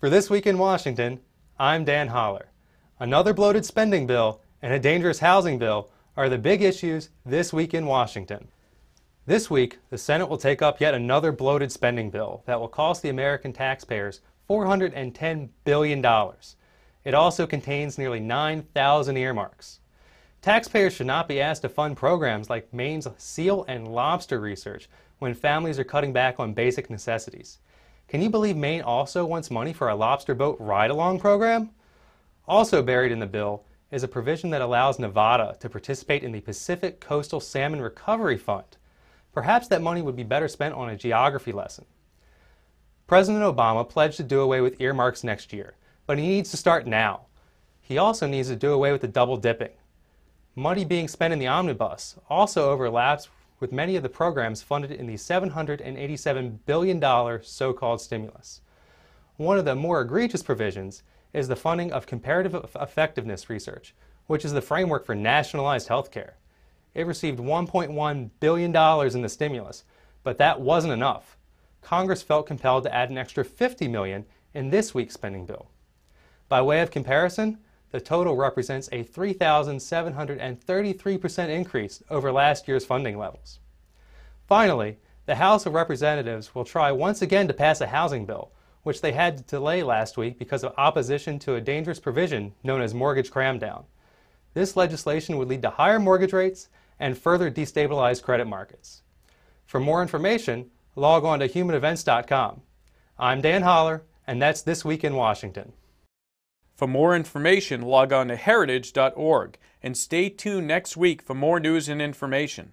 For This Week in Washington, I'm Dan Holler. Another bloated spending bill and a dangerous housing bill are the big issues this week in Washington. This week, the Senate will take up yet another bloated spending bill that will cost the American taxpayers $410 billion. It also contains nearly 9,000 earmarks. Taxpayers should not be asked to fund programs like Maine's seal and lobster research when families are cutting back on basic necessities. Can you believe Maine also wants money for a lobster boat ride-along program? Also buried in the bill is a provision that allows Nevada to participate in the Pacific Coastal Salmon Recovery Fund. Perhaps that money would be better spent on a geography lesson. President Obama pledged to do away with earmarks next year, but he needs to start now. He also needs to do away with the double dipping. Money being spent in the omnibus also overlaps with many of the programs funded in the $787 billion so-called stimulus. One of the more egregious provisions is the funding of comparative effectiveness research, which is the framework for nationalized health care. It received $1.1 billion in the stimulus, but that wasn't enough. Congress felt compelled to add an extra $50 million in this week's spending bill. By way of comparison, the total represents a 3,733% increase over last year's funding levels. Finally, the House of Representatives will try once again to pass a housing bill, which they had to delay last week because of opposition to a dangerous provision known as mortgage cramdown. This legislation would lead to higher mortgage rates and further destabilize credit markets. For more information, log on to humanevents.com. I'm Dan Holler, and that's This Week in Washington. For more information, log on to heritage.org and stay tuned next week for more news and information.